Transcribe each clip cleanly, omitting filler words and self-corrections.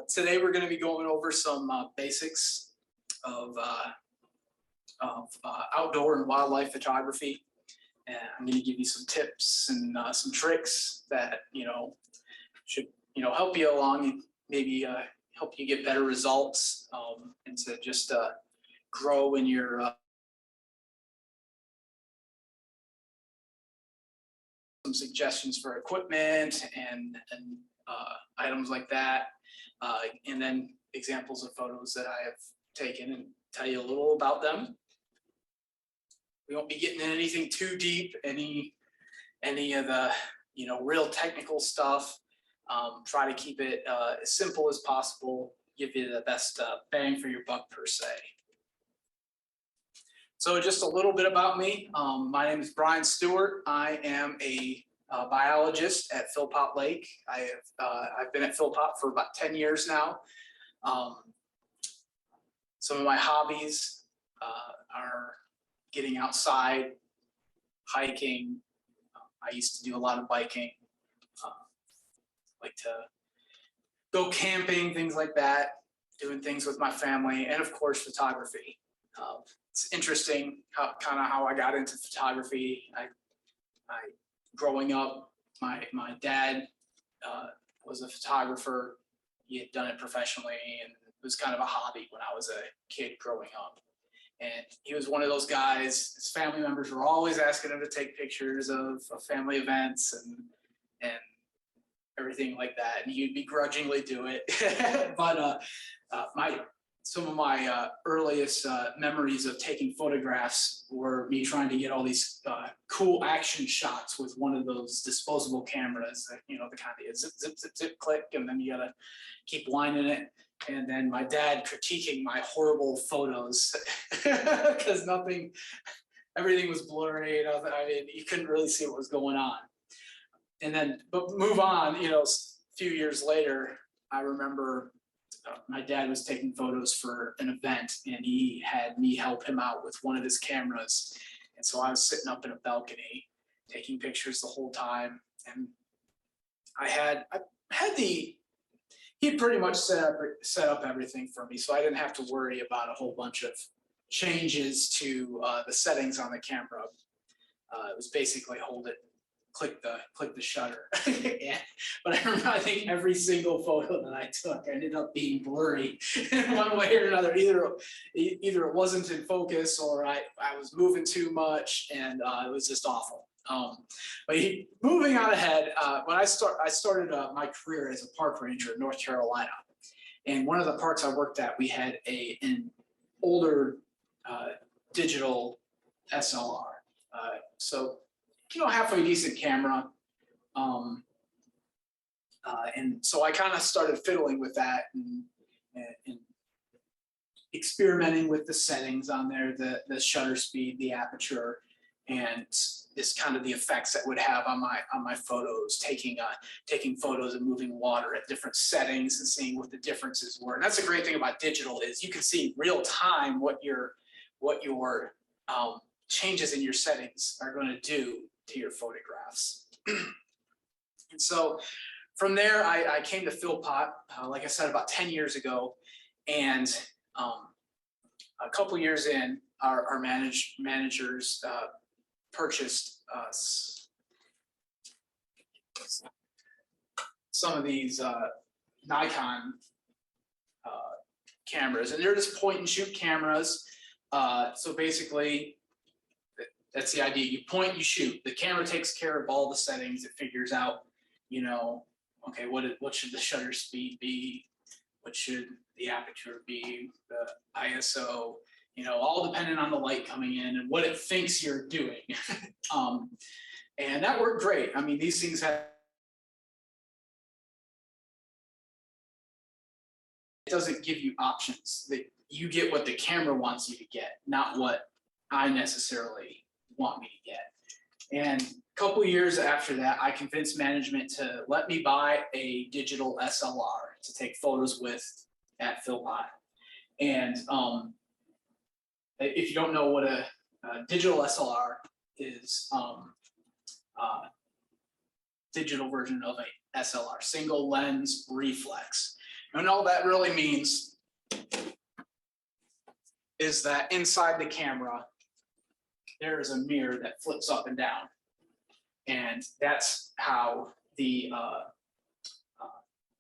Today we're going to be going over some basics of outdoor and wildlife photography. And I'm going to give you some tips and some tricks that should help you along and maybe help you get better results and to just grow in your some suggestions for equipment and items like that, and then examples of photos that I have taken and tell you a little about them. We won't be getting in anything too deep, any of the real technical stuff. Try to keep it as simple as possible, give you the best bang for your buck per se. So just a little bit about me. My name is Brian Stewart. I am a biologist at Philpott Lake. I've been at Philpott for about 10 years now. Some of my hobbies are getting outside, hiking. I used to do a lot of biking. Like to go camping, things like that, doing things with my family, and of course photography. It's interesting how I got into photography. Growing up, my dad was a photographer. He had done it professionally, and it was kind of a hobby when I was a kid growing up. And he was one of those guys, his family members were always asking him to take pictures of family events and everything like that, and he'd begrudgingly do it. But some of my earliest memories of taking photographs were me trying to get all these cool action shots with one of those disposable cameras that, the kind of zip, zip, zip, zip, click, and then you gotta keep lining it. And then my dad critiquing my horrible photos because everything was blurry. I mean, you couldn't really see what was going on. And then, but move on, a few years later, I remember my dad was taking photos for an event, and he had me help him out with one of his cameras. And so I was sitting up in a balcony taking pictures the whole time. And he pretty much set up everything for me. So I didn't have to worry about a whole bunch of changes to the settings on the camera. It was basically hold it, click the shutter. Yeah. But I remember, I think every single photo that I took ended up being blurry in one way or another. Either it wasn't in focus, or I was moving too much, and it was just awful. But moving on ahead, when I started my career as a park ranger in North Carolina, and one of the parks I worked at, we had an older digital SLR. So halfway decent camera. And so I kind of started fiddling with that and experimenting with the settings on there, the shutter speed, the aperture, and this kind of the effects that would have on my photos, taking photos of moving water at different settings and seeing what the differences were. And that's the great thing about digital, is you can see real time what your changes in your settings are going to do to your photographs. And so from there, I came to Philpott, like I said, about 10 years ago. And a couple years in, our managers purchased some of these Nikon cameras, and they're just point and shoot cameras. So basically, that's the idea. You point, you shoot. The camera takes care of all the settings. It figures out, okay, what should the shutter speed be? What should the aperture be? The ISO, all dependent on the light coming in and what it thinks you're doing. And that worked great. I mean, these things it doesn't give you options. That you get what the camera wants you to get, not what I necessarily want me to get. And a couple years after that, I convinced management to let me buy a digital SLR to take photos with at Philpott. And if you don't know what a digital SLR is, digital version of a SLR, single lens reflex. And all that really means is that inside the camera, there is a mirror that flips up and down. And that's how the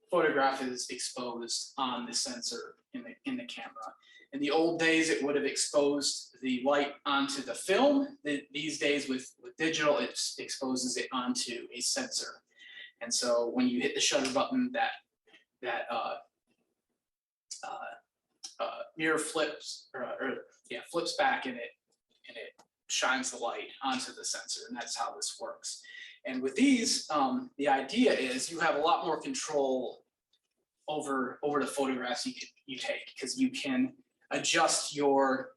photograph is exposed on the sensor in the camera. In the old days, it would have exposed the light onto the film. These days with digital, it exposes it onto a sensor. And so when you hit the shutter button, that mirror flips flips back, and it shines the light onto the sensor, and that's how this works. And with these, the idea is you have a lot more control over the photographs you take, because you can adjust your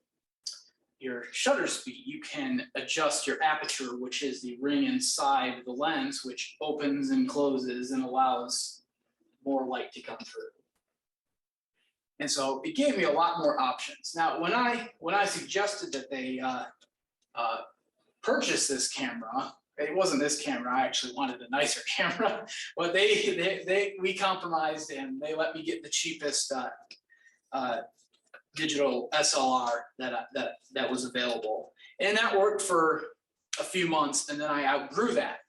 shutter speed. You can adjust your aperture, which is the ring inside the lens, which opens and closes and allows more light to come through. And so it gave me a lot more options. Now, when I suggested that they purchase this camera, it wasn't this camera. I actually wanted a nicer camera, but we compromised, and they let me get the cheapest digital SLR that was available, and that worked for a few months, and then I outgrew that.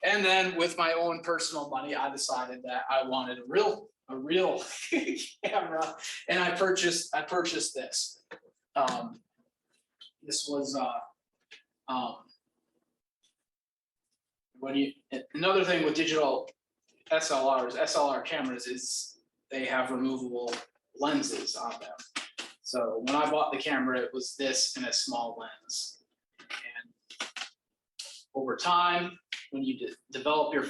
And then with my own personal money, I decided that I wanted a real camera, and I purchased this. This was another thing with digital SLR cameras is they have removable lenses on them. So when I bought the camera, it was this and a small lens. And over time, when you develop your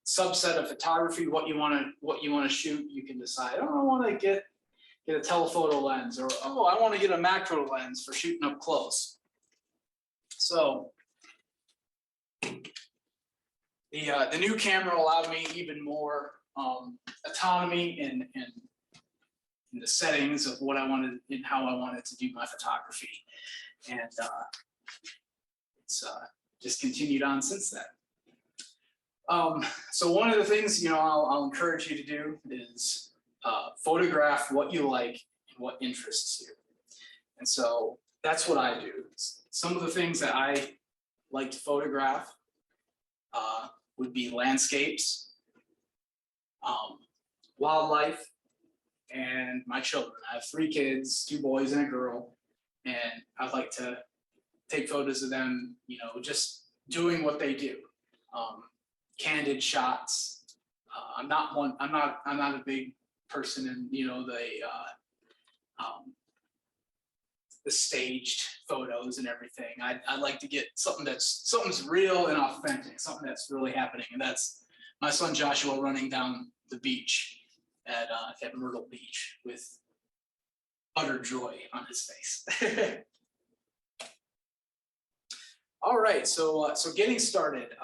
subset of photography, what you want to shoot, you can decide, oh, I want to get a telephoto lens, or oh, I want to get a macro lens for shooting up close. So the new camera allowed me even more autonomy in the settings of what I wanted and how I wanted to do my photography, and it's just continued on since then. So one of the things I'll encourage you to do is photograph what you like and what interests you, and so that's what I do. Some of the things that I like to photograph would be landscapes, wildlife, and my children. I have 3 kids, 2 boys and a girl, and I like to take photos of them, just doing what they do. Candid shots. I'm not a big person in the staged photos and everything. I like to get something's real and authentic, something that's really happening, and that's my son Joshua running down the beach at Myrtle Beach with utter joy on his face. All right, so getting started.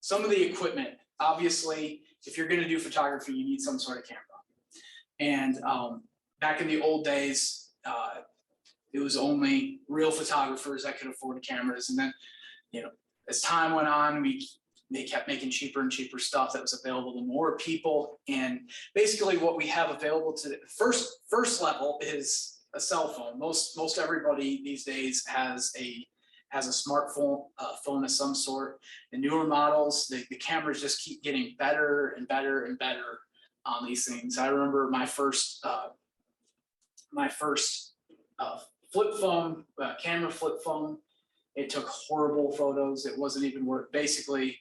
Some of the equipment, obviously, if you're going to do photography, you need some sort of camera. And back in the old days, it was only real photographers that could afford cameras. And then, as time went on, they kept making cheaper and cheaper stuff that was available to more people. And basically, what we have available to the first level is a cell phone. Most everybody these days has a smartphone, phone of some sort. The newer models, the cameras just keep getting better and better and better on these things. I remember my first flip phone, camera flip phone. It took horrible photos. It wasn't even worth. Basically,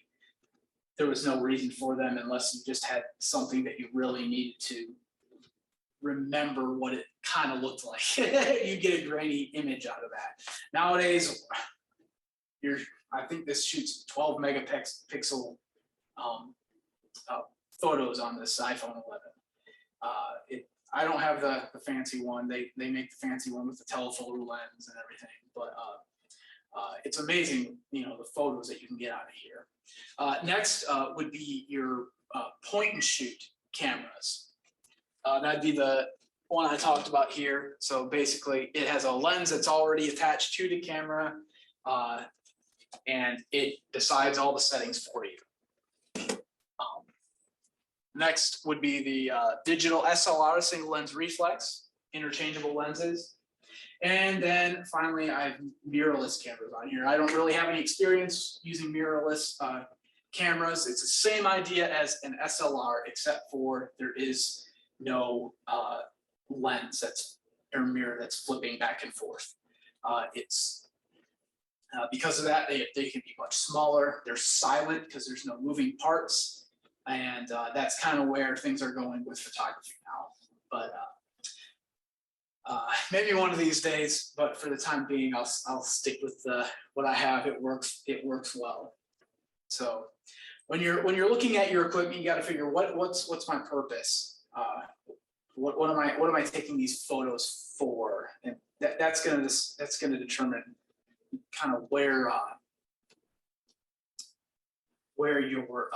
there was no reason for them unless you just had something that you really needed to remember what it kind of looked like. You get a grainy image out of that. Nowadays, I think this shoots 12 megapixel photos on this iPhone 11. I don't have the fancy one. They make the fancy one with the telephoto lens and everything, but it's amazing, the photos that you can get out of here. Next would be your point and shoot cameras. That'd be the one I talked about here. So basically, it has a lens that's already attached to the camera. and it decides all the settings for you. Next would be the digital SLR, single lens reflex, interchangeable lenses. And then finally, I have mirrorless cameras on here. I don't really have any experience using mirrorless cameras. It's the same idea as an SLR, except for there is no lens or mirror that's flipping back and forth. Because of that, they can be much smaller. They're silent because there's no moving parts. And that's kind of where things are going with photography now. But maybe one of these days, but for the time being, I'll stick with what I have. It works well. So when you're looking at your equipment, you got to figure what's my purpose? What am I taking these photos for? And that's gonna determine kind of where your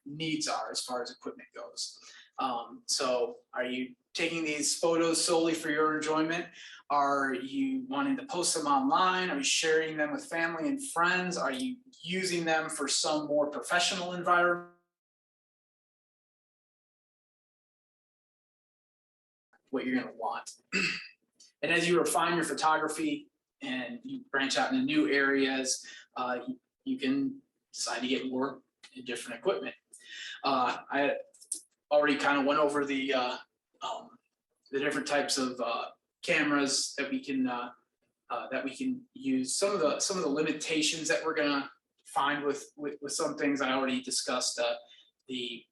needs are as far as equipment goes. So are you taking these photos solely for your enjoyment? Are you wanting to post them online? Are you sharing them with family and friends? Are you using them for some more professional environment? What you're going to want. And as you refine your photography and you branch out into new areas, you can decide to get more different equipment. I already kind of went over the different types of cameras that we can use. Some of the limitations that we're gonna find with some things I already discussed. The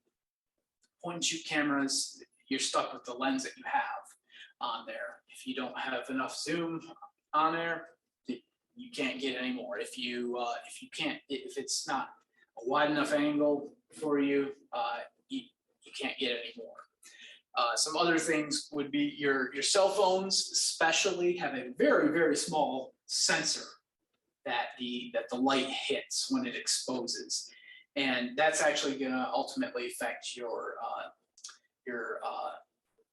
point and shoot cameras, you're stuck with the lens that you have on there. If you don't have enough zoom on there, you can't get any more. If it's not a wide enough angle for you, you can't get any more. Some other things would be your cell phones especially have a very, very small sensor that the light hits when it exposes. And that's actually gonna ultimately affect your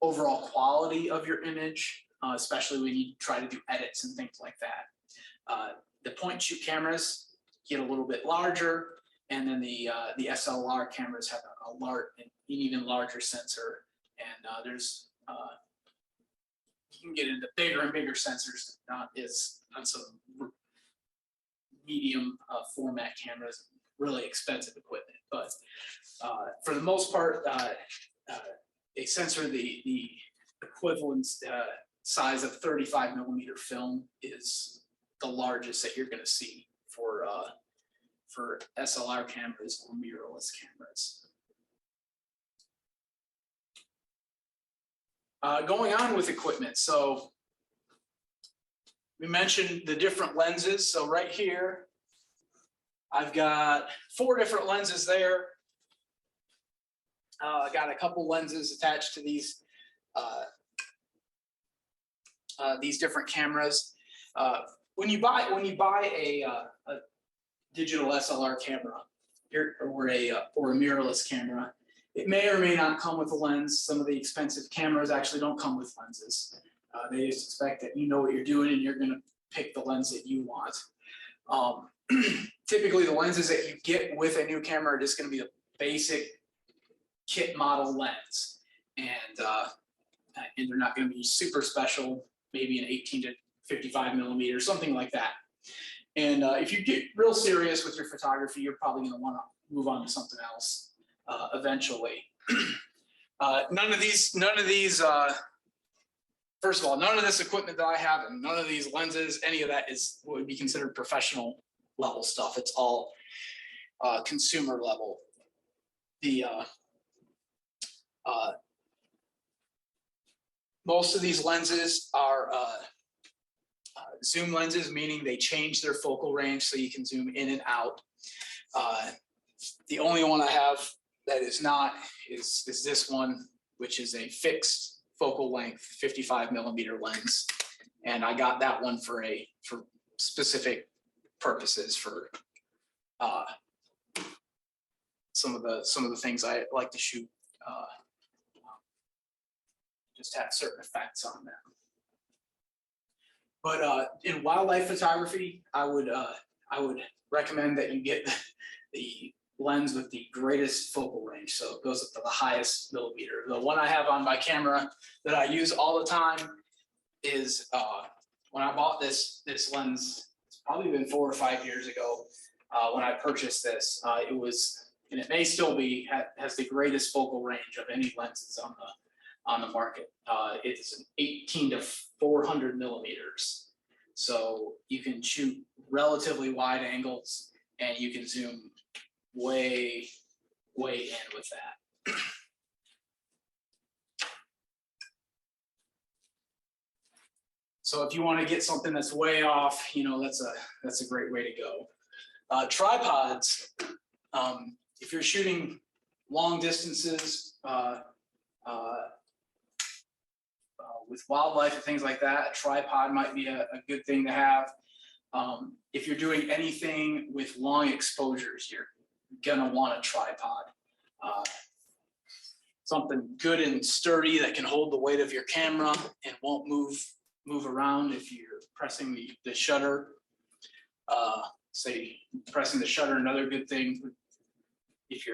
overall quality of your image, especially when you try to do edits and things like that. The point and shoot cameras get a little bit larger, and then the SLR cameras have an even larger sensor, and you can get into bigger and bigger sensors on some medium format cameras, really expensive equipment. But for the most part, they censor the equivalent size of 35 millimeter film is the largest that you're going to see for SLR cameras or mirrorless cameras. Going on with equipment, so we mentioned the different lenses. So right here, I've got 4 different lenses there. I got a couple lenses attached to these different cameras. When you buy a digital SLR camera or a mirrorless camera, it may or may not come with a lens. Some of the expensive cameras actually don't come with lenses. They just expect that you know what you're doing and you're going to pick the lens that you want. Typically, the lenses that you get with a new camera are just going to be a basic kit model lens, and they're not going to be super special. Maybe an 18 to 55 millimeter, something like that. And if you get real serious with your photography, you're probably going to want to move on to something else eventually. None of these. First of all, none of this equipment that I have and none of these lenses, any of that would be considered professional level stuff. It's all consumer level. Most of these lenses are zoom lenses, meaning they change their focal range so you can zoom in and out. The only one I have that is not is this one, which is a fixed focal length 55 millimeter lens, and I got that one for specific purposes for some of the things I like to shoot. Just have certain effects on them. But in wildlife photography, I would I would recommend that you get the lens with the greatest focal range. So it goes up to the highest millimeter. The one I have on my camera that I use all the time is when I bought this lens, it's probably been 4 or 5 years ago when I purchased this. It was, and it may still be, has the greatest focal range of any lenses on the market. It's an 18 to 400 millimeters. So you can shoot relatively wide angles and you can zoom way in with that. So if you want to get something that's way off, you know, that's a great way to go. Tripods, if you're shooting long distances with wildlife and things like that, a tripod might be a good thing to have. If you're doing anything with long exposures, you're gonna want a tripod. Something good and sturdy that can hold the weight of your camera and won't move around if you're pressing the shutter. Say pressing the shutter, another good thing if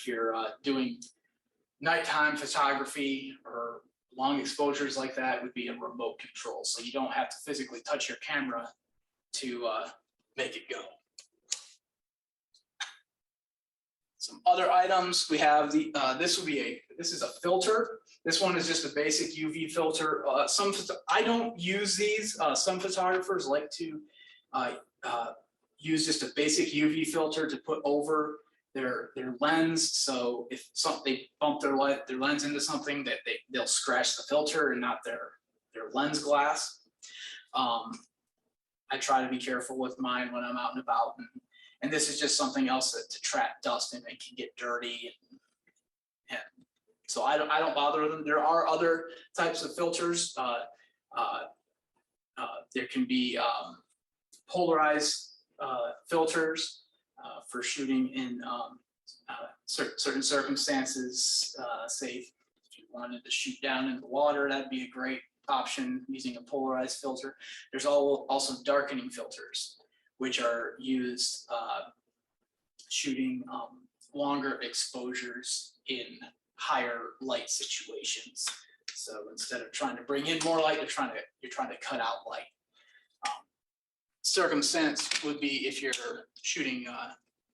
you're doing nighttime photography or long exposures like that would be a remote control. So you don't have to physically touch your camera to make it go. Some other items we have, this is a filter. This one is just a basic UV filter. I don't use these. Some photographers like to use just a basic UV filter to put over their lens. So if they bump their lens into something, that they'll scratch the filter and not their lens glass. I try to be careful with mine when I'm out and about, and this is just something else to trap dust and it can get dirty. And so I don't bother with them. There are other types of filters. There can be polarized filters for shooting in certain circumstances. Say if you wanted to shoot down in the water, that'd be a great option using a polarized filter. There's also darkening filters, which are used shooting longer exposures in higher light situations. So instead of trying to bring in more light, you're trying to cut out light. Circumstance would be if you're shooting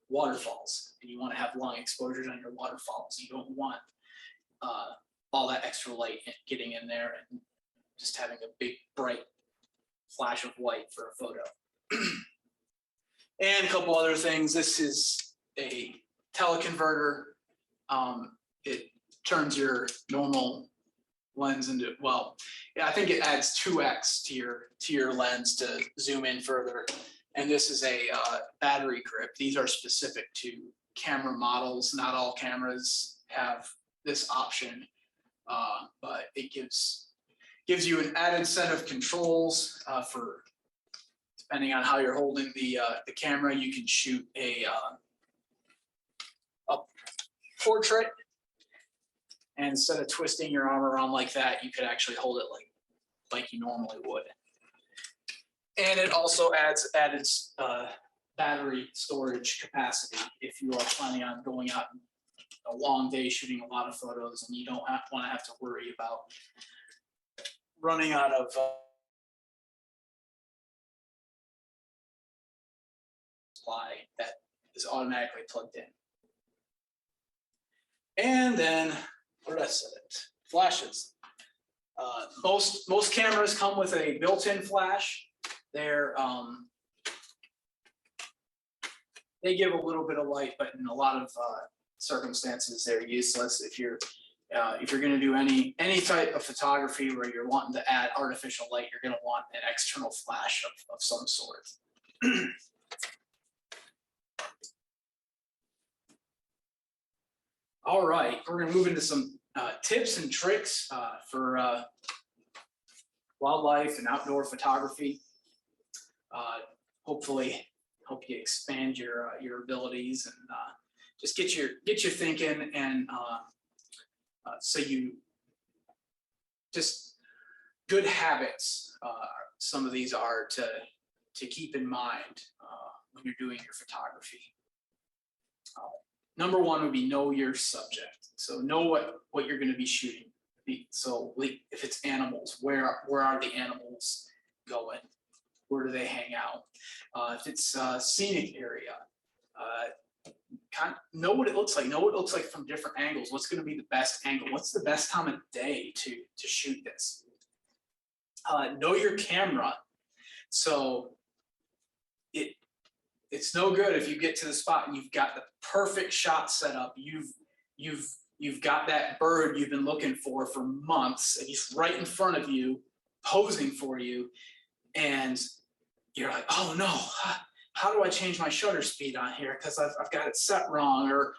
waterfalls and you want to have long exposures on your waterfalls. You don't want all that extra light getting in there and just having a big bright flash of white for a photo. And a couple other things. This is a teleconverter. It turns your normal lens into, well, yeah, I think it adds 2x to your lens to zoom in further. And this is a battery grip. These are specific to camera models. Not all cameras have this option, but it gives you an added set of controls for, depending on how you're holding the camera. You can shoot a portrait, and instead of twisting your arm around like that, you could actually hold it like you normally would. And it also adds added battery storage capacity if you are planning on going out a long day shooting a lot of photos and you don't want to have to worry about running out of supply that is automatically plugged in. And then the rest of it, flashes. Most cameras come with a built-in flash. They give a little bit of light, but in a lot of circumstances, they're useless. If you're going to do any type of photography where you're wanting to add artificial light, you're going to want an external flash of some sort. All right, we're going to move into some tips and tricks for wildlife and outdoor photography. Hopefully help you expand your abilities and just get you thinking, and so you just good habits. Some of these are to keep in mind when you're doing your photography. Number one would be know your subject. So know what you're going to be shooting. So if it's animals, where are the animals going? Where do they hang out? If it's a scenic area, know what it looks like. Know what it looks like from different angles. What's going to be the best angle? What's the best time of day to shoot this? Know your camera. So it's no good if you get to the spot and you've got the perfect shot set up. You've got that bird you've been looking for months, and he's right in front of you, posing for you, and you're like, oh no, how do I change my shutter speed on here because I've got it set wrong? Or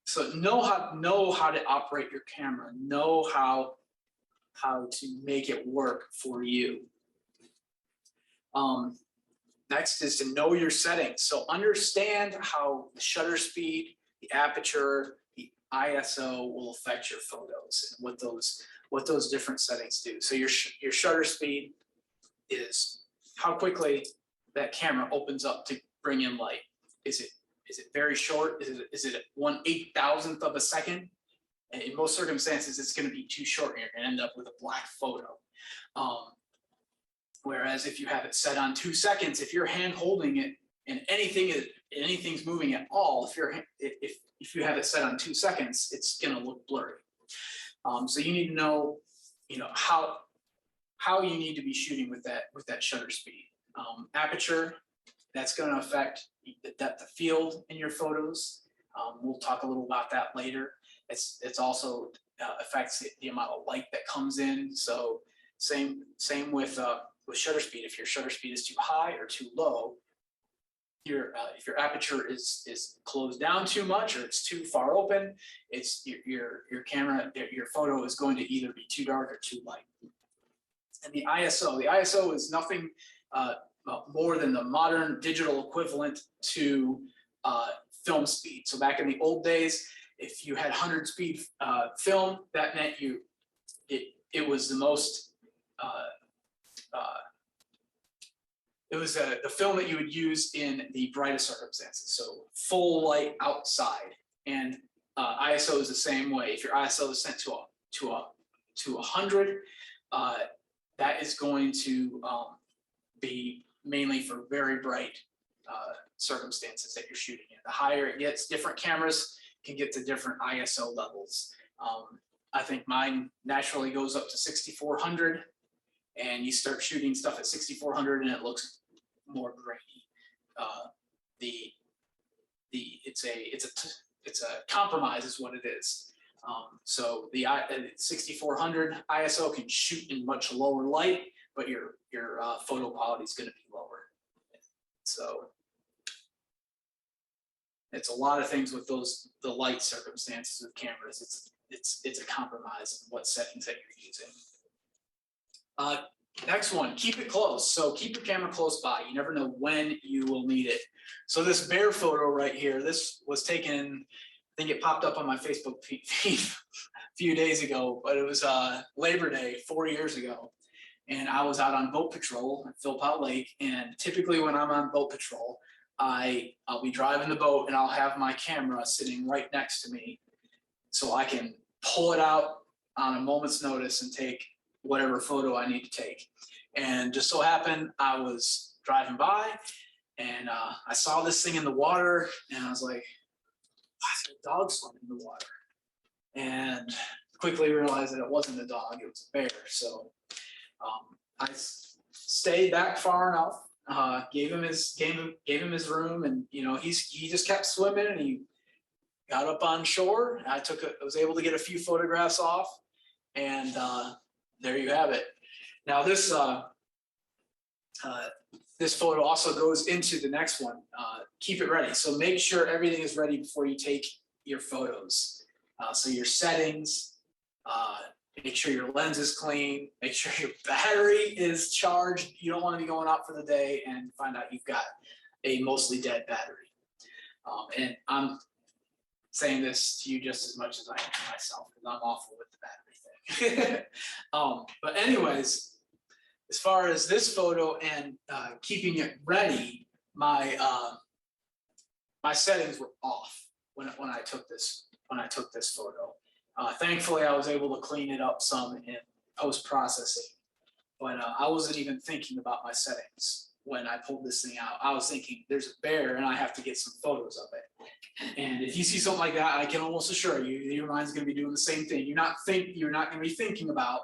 so know how to operate your camera. Know how to make it work for you. Next is to know your settings. So understand how the shutter speed, the aperture, the ISO will affect your photos and what those different settings do. So your shutter speed is how quickly that camera opens up to bring in light. Is it very short? Is it at 1/8,000th of a second? And in most circumstances, it's going to be too short, and you're going to end up with a black photo. Whereas if you have it set on 2 seconds, if you're hand holding it and anything's moving at all, if you have it set on 2 seconds, it's going to look blurry. So you need to know, how you need to be shooting with that shutter speed. Aperture, that's going to affect the depth of field in your photos. We'll talk a little about that later. It's also affects the amount of light that comes in. So same with shutter speed. If your shutter speed is too high or too low, if your aperture is closed down too much or it's too far open, it's your camera, your photo is going to either be too dark or too light. And the ISO is nothing more than the modern digital equivalent to film speed. So back in the old days, if you had 100 speed film, that meant it was the most it was the film that you would use in the brightest circumstances, so full light outside. And ISO is the same way. If your ISO is set to 100, that is going to be mainly for very bright circumstances that you're shooting in. The higher it gets, different cameras can get to different ISO levels. I think mine naturally goes up to 6400, and you start shooting stuff at 6400 and it looks more grainy. It's a compromise is what it is. So the 6400 ISO can shoot in much lower light, but your photo quality is going to be lower. So it's a lot of things with the light circumstances of cameras. It's a compromise in what settings that you're using. Next one, keep it close. So keep your camera close by. You never know when you will need it. So this bear photo right here, this was taken, I think it popped up on my Facebook feed a few days ago, but it was Labor Day 4 years ago. And I was out on boat patrol at Philpott Lake. And typically when I'm on boat patrol, I'll be driving the boat and I'll have my camera sitting right next to me so I can pull it out on a moment's notice and take whatever photo I need to take. And just so happened, I was driving by and I saw this thing in the water and I was like, why is there a dog swimming in the water? And quickly realized that it wasn't a dog, it was a bear. So I stayed back far enough, gave him his room, and he just kept swimming and he got up on shore. I was able to get a few photographs off, and there you have it. Now this photo also goes into the next one. Keep it ready. So make sure everything is ready before you take your photos. So your settings, make sure your lens is clean, make sure your battery is charged. You don't want to be going out for the day and find out you've got a mostly dead battery. And I'm saying this to you just as much as I am to myself, because I'm awful with the battery thing. But anyways, as far as this photo and keeping it ready, my settings were off when I took this photo. Thankfully, I was able to clean it up some in post-processing, but I wasn't even thinking about my settings when I pulled this thing out. I was thinking, there's a bear and I have to get some photos of it. And if you see something like that, I can almost assure you, your mind's going to be doing the same thing. You're not going to be thinking about,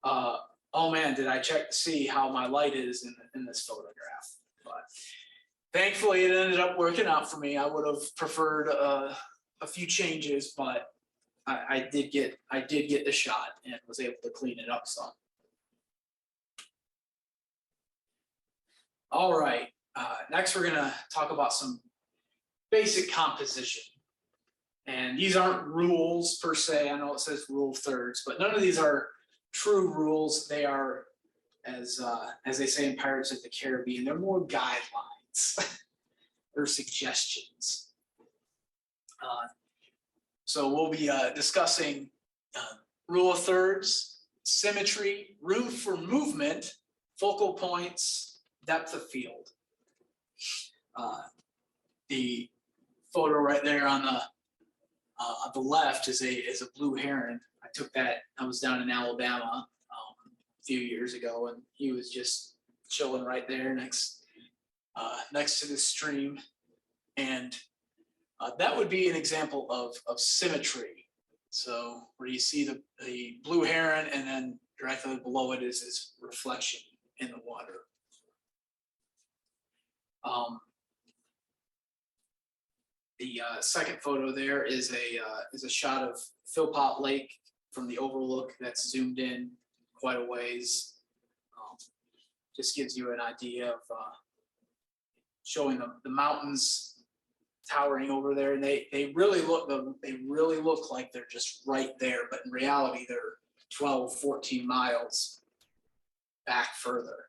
oh man, did I check to see how my light is in this photograph? But thankfully, it ended up working out for me. I would have preferred a few changes, but I did get the shot and was able to clean it up some. All right, next we're gonna talk about some basic composition. And these aren't rules per se. I know it says rule of thirds, but none of these are true rules. They are, as they say in Pirates of the Caribbean, they're more guidelines or suggestions. So we'll be discussing rule of thirds, symmetry, room for movement, focal points, depth of field. The photo right there on the left is a blue heron. I took that. I was down in Alabama a few years ago, and he was just chilling right there next to the stream, and that would be an example of symmetry. So where you see the blue heron, and then directly below it is its reflection in the water. The second photo there is a shot of Philpott Lake from the overlook that's zoomed in quite a ways. Just gives you an idea of showing the mountains towering over there, and they really look like they're just right there, but in reality they're 12, 14 miles back further.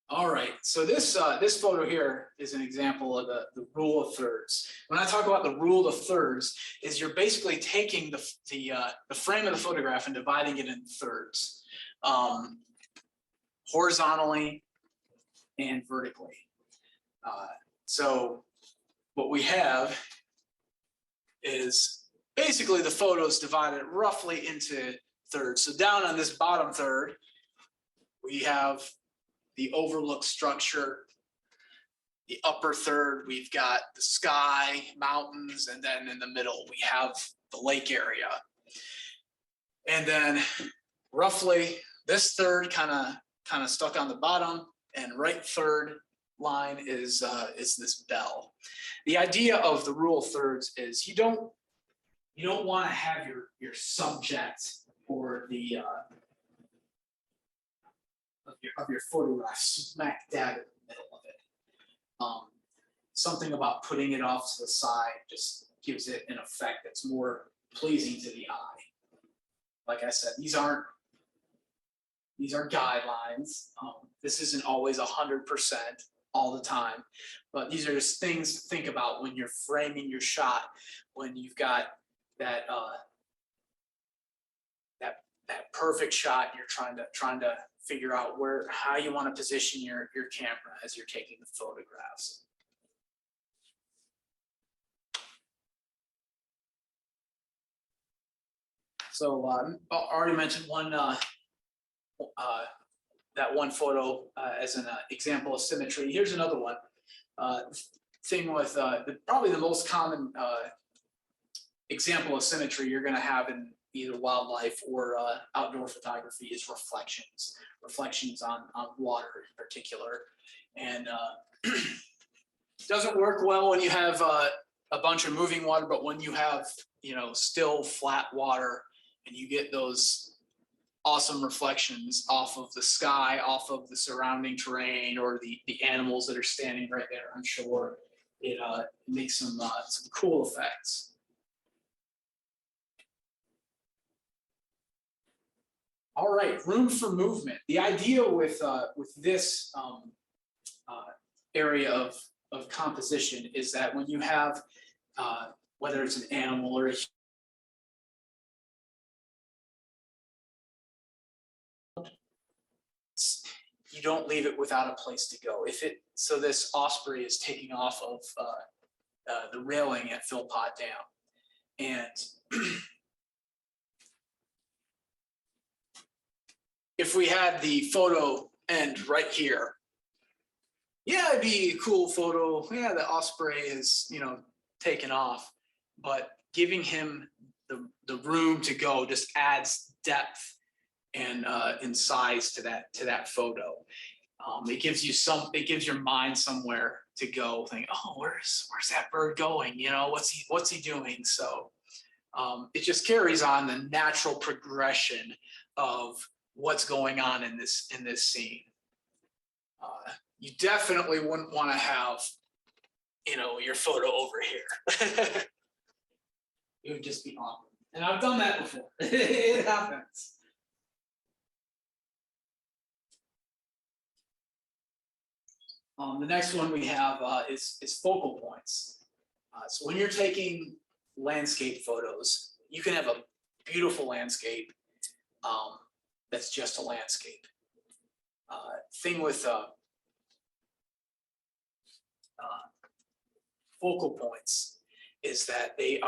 All right, so this photo here is an example of the rule of thirds. When I talk about the rule of thirds, is you're basically taking the frame of the photograph and dividing it into thirds, horizontally and vertically. So what we have is basically the photos divided roughly into thirds. So down on this bottom third, we have the overlook structure. The upper third, we've got the sky, mountains, and then in the middle, we have the lake area. And then roughly this third kind of stuck on the bottom, and right third line is this bell. The idea of the rule of thirds is you don't want to have your subject or the of your photograph smack dab in the middle of it. Something about putting it off to the side just gives it an effect that's more pleasing to the eye. Like I said, these are guidelines. This isn't always 100% all the time, but these are just things to think about when you're framing your shot, when you've got that that perfect shot. You're trying to figure out how you want to position your camera as you're taking the photographs. So I already mentioned that one photo as an example of symmetry. Here's another one. Thing with probably the most common example of symmetry you're going to have in either wildlife or outdoor photography is reflections on water in particular. And doesn't work well when you have a bunch of moving water, but when you have still flat water and you get those awesome reflections off of the sky, off of the surrounding terrain, or the animals that are standing right there on shore, it makes some cool effects. All right, room for movement. The idea with this area of composition is that when you have, whether it's an animal or a you don't leave it without a place to go. So this osprey is taking off of the railing at Philpott Dam, and if we had the photo end right here, yeah, it'd be a cool photo. Yeah, the osprey is, taken off, but giving him the room to go just adds depth and size to that photo. It gives your mind somewhere to go. Think, oh, where's that bird going? What's he doing? So it just carries on the natural progression of what's going on in this scene. You definitely wouldn't want to have, your photo over here. It would just be awkward. And I've done that before. It happens. The next one we have is focal points. So when you're taking landscape photos, you can have a beautiful landscape that's just a landscape. Thing with focal points is that they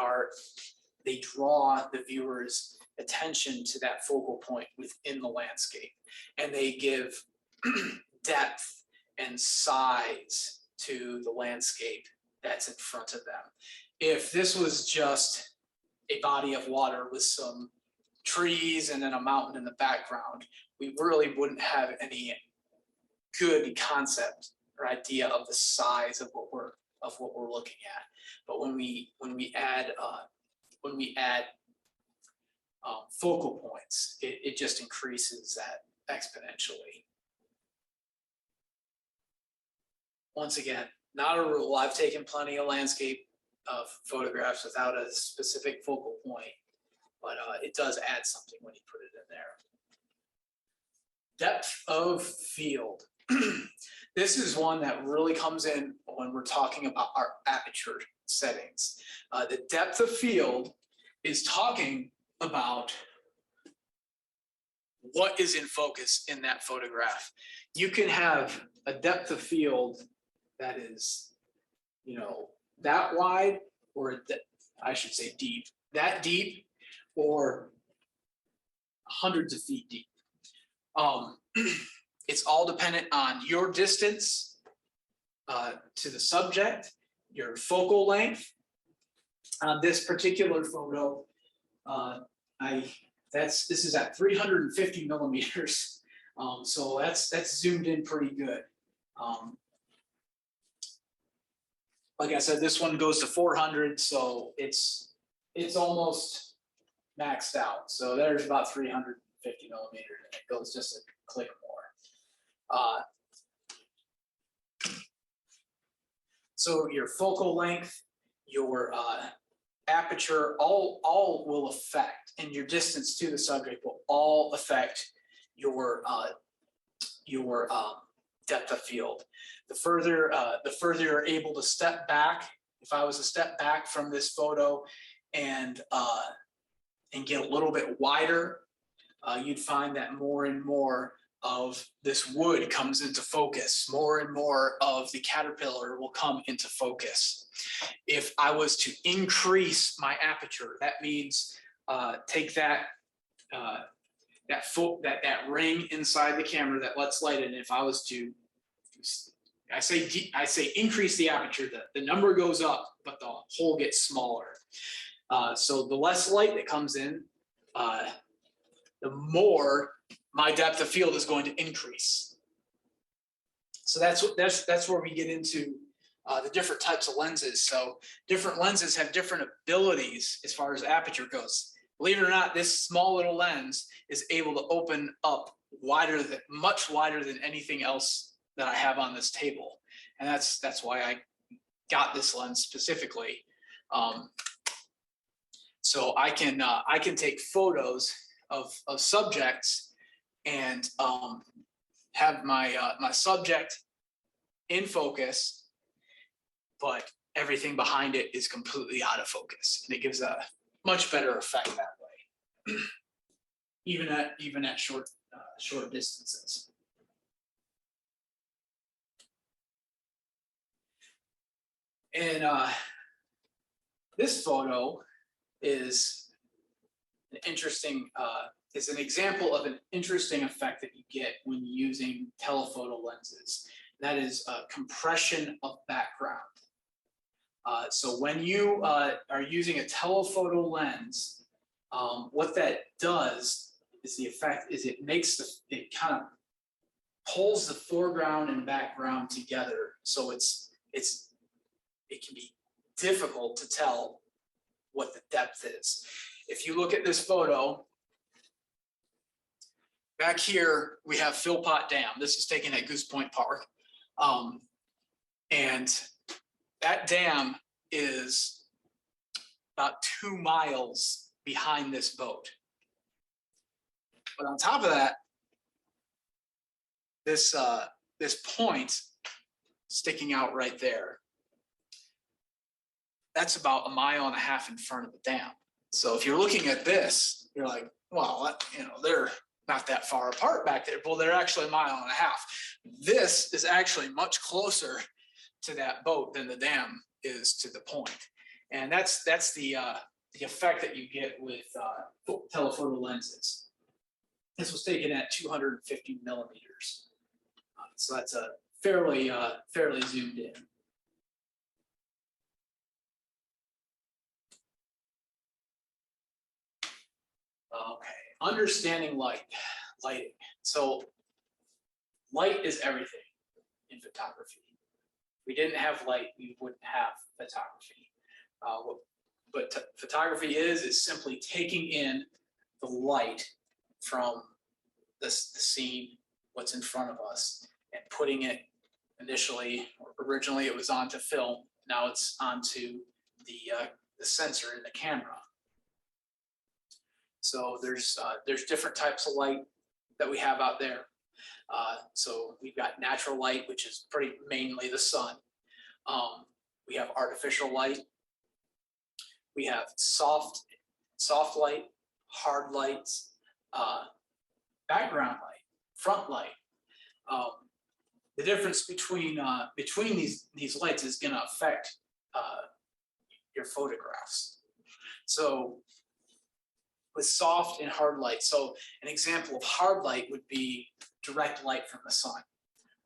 draw the viewer's attention to that focal point within the landscape, and they give depth and size to the landscape that's in front of them. If this was just a body of water with some trees and then a mountain in the background, we really wouldn't have any good concept or idea of the size of what we're looking at. But when we add focal points, it just increases that exponentially. Once again, not a rule. I've taken plenty of landscape photographs without a specific focal point, but it does add something when you put it in there. Depth of field. This is one that really comes in when we're talking about our aperture settings. The depth of field is talking about what is in focus in that photograph. You can have a depth of field that is, that wide, or I should say deep, that deep, or hundreds of feet deep. It's all dependent on your distance to the subject, your focal length. On this particular photo, this is at 350 millimeters, so that's zoomed in pretty good. Like I said, this one goes to 400, so it's almost maxed out. So there's about 350 millimeters, and it goes just a click more. So your focal length, your aperture, all will affect, and your distance to the subject will all affect your depth of field. The further you're able to step back, if I was to step back from this photo and get a little bit wider, you'd find that more and more of this wood comes into focus. More and more of the caterpillar will come into focus. If I was to increase my aperture, that means take that ring inside the camera that lets light in. If I was to, I say increase the aperture, the number goes up, but the hole gets smaller. So the less light that comes in, the more my depth of field is going to increase. So that's where we get into the different types of lenses. So different lenses have different abilities as far as aperture goes. Believe it or not, this small little lens is able to open up much wider than anything else that I have on this table. And that's why I got this lens specifically. So I can take photos of subjects and have my subject in focus, but everything behind it is completely out of focus, and it gives a much better effect that way, even at short distances. And this photo is an interesting, is an example of an interesting effect that you get when using telephoto lenses. That is compression of background. So when you are using a telephoto lens, what that does is the effect is it makes it kind of pulls the foreground and background together. So it can be difficult to tell what the depth is. If you look at this photo, back here we have Philpott Dam. This is taken at Goose Point Park. And that dam is about 2 miles behind this boat. But on top of that, this point sticking out right there, that's about 1.5 miles in front of the dam. So if you're looking at this, you're like, well, they're not that far apart back there. Well, they're actually 1.5 miles. This is actually much closer to that boat than the dam is to the point. And that's the effect that you get with telephoto lenses. This was taken at 250 millimeters. So that's a fairly zoomed in. Okay, understanding lighting. So light is everything in photography. If we didn't have light, we wouldn't have photography. What photography is simply taking in the light from the scene, what's in front of us, and putting it originally it was onto film. Now it's onto the sensor in the camera. So there's different types of light that we have out there. So we've got natural light, which is pretty mainly the sun. We have artificial light. We have soft light, hard lights, background light, front light. The difference between these lights is going to affect your photographs. So with soft and hard light. So an example of hard light would be direct light from the sun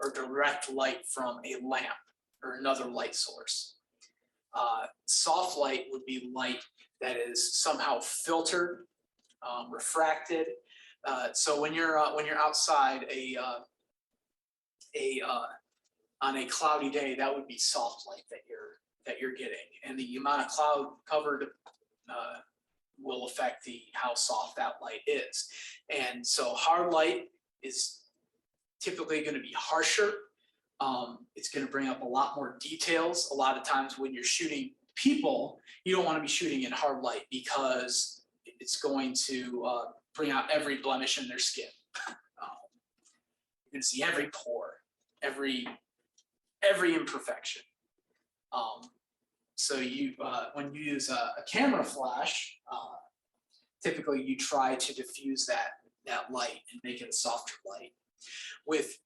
or direct light from a lamp or another light source. Soft light would be light that is somehow filtered, refracted. So when you're outside on a cloudy day, that would be soft light that you're getting, and the amount of cloud covered will affect how soft that light is. And so hard light is typically going to be harsher. It's going to bring up a lot more details. A lot of times when you're shooting people, you don't want to be shooting in hard light because it's going to bring out every blemish in their skin. You're going to see every pore, every imperfection. So when you use a camera flash, typically you try to diffuse that light and make it a softer light. With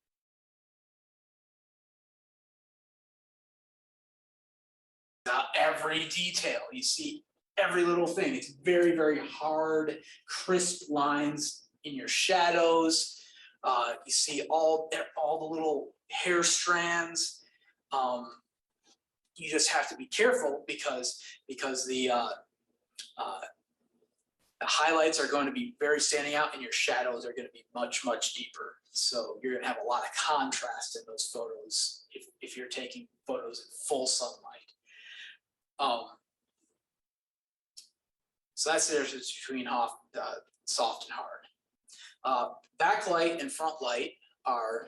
every detail, you see every little thing. It's very, very hard, crisp lines in your shadows. You see all the little hair strands. You just have to be careful because the highlights are going to be very standing out and your shadows are going to be much, much deeper. So you're going to have a lot of contrast in those photos if you're taking photos in full sunlight. So that's the difference between soft and hard. Backlight and front light are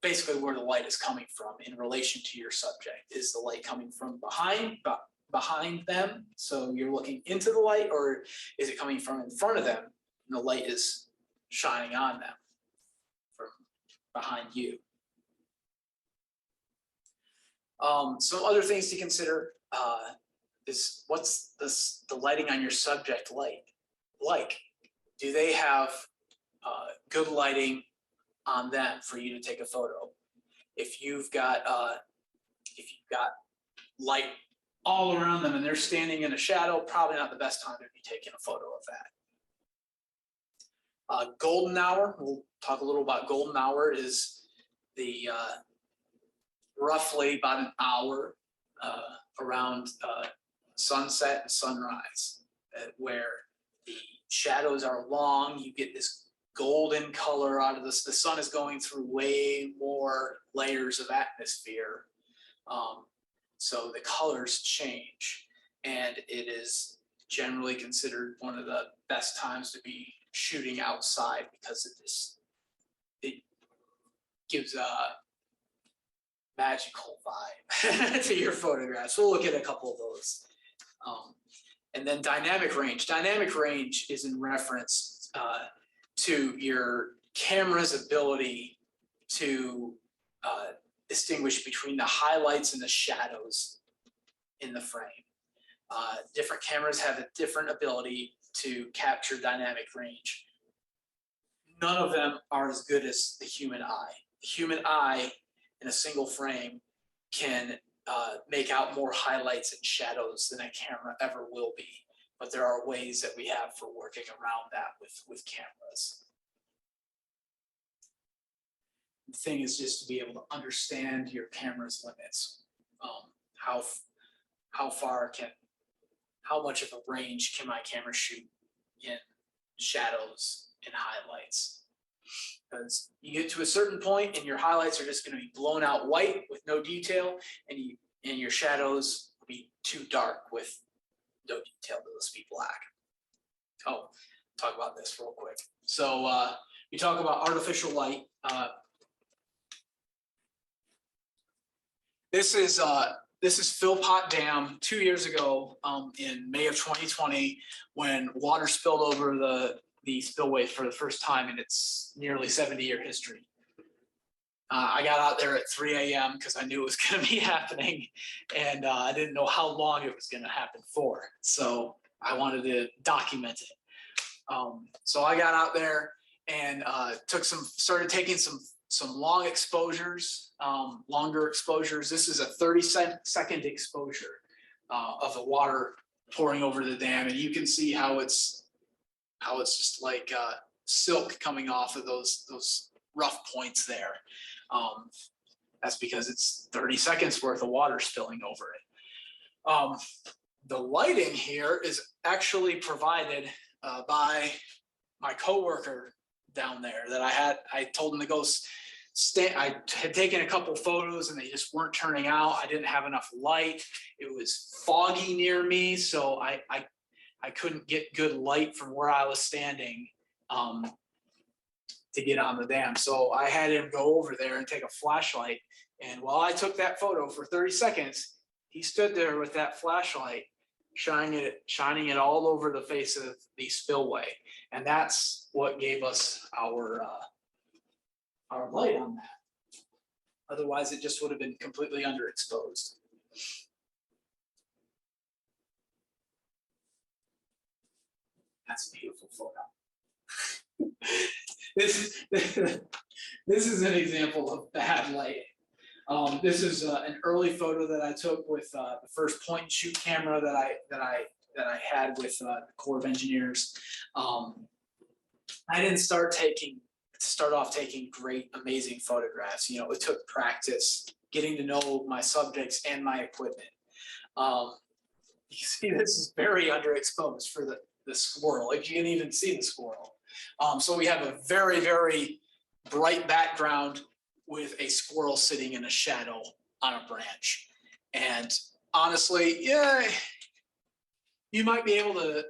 basically where the light is coming from in relation to your subject. Is the light coming from behind them, so you're looking into the light, or is it coming from in front of them and the light is shining on them from behind you? Some other things to consider is what's the lighting on your subject like? Do they have good lighting on them for you to take a photo? If you've got light all around them and they're standing in a shadow, probably not the best time to be taking a photo of that. Golden hour, we'll talk a little about golden hour, is the roughly about an hour around sunset and sunrise, where the shadows are long. You get this golden color out of this. The sun is going through way more layers of atmosphere. So the colors change, and it is generally considered one of the best times to be shooting outside because it gives a magical vibe to your photographs. We'll look at a couple of those. And then dynamic range. Dynamic range is in reference to your camera's ability to distinguish between the highlights and the shadows in the frame. Different cameras have a different ability to capture dynamic range. None of them are as good as the human eye. The human eye in a single frame can make out more highlights and shadows than a camera ever will be. But there are ways that we have for working around that with cameras. The thing is just to be able to understand your camera's limits. How much of a range can my camera shoot in shadows and highlights? Because you get to a certain point and your highlights are just going to be blown out white with no detail, and your shadows will be too dark with no detail. They'll just be black. Oh, talk about this real quick. So we talk about artificial light. This is Philpott Dam 2 years ago in May of 2020 when water spilled over the spillway for the first time in its nearly 70-year history. I got out there at 3 a.m. because I knew it was going to be happening, and I didn't know how long it was going to happen for. So I wanted to document it. So I got out there and started taking some long exposures, longer exposures. This is a 30-second exposure of the water pouring over the dam, and you can see how it's just like silk coming off of those rough points there. That's because it's 30 seconds worth of water spilling over it. The lighting here is actually provided by my coworker down there that I told him to go I had taken a couple photos and they just weren't turning out. I didn't have enough light. It was foggy near me, so I couldn't get good light from where I was standing to get on the dam. So I had him go over there and take a flashlight. And while I took that photo for 30 seconds, he stood there with that flashlight, shining it all over the face of the spillway. And that's what gave us our light on that. Otherwise, it just would have been completely underexposed. That's a beautiful photo. This is an example of bad lighting. This is an early photo that I took with the first point and shoot camera that I had with the Corps of Engineers. I didn't start off taking great, amazing photographs. You know, it took practice, getting to know my subjects and my equipment. You see, this is very underexposed for the squirrel, if you can even see the squirrel. So we have a very, very bright background with a squirrel sitting in a shadow on a branch. And honestly, yeah, you might be able to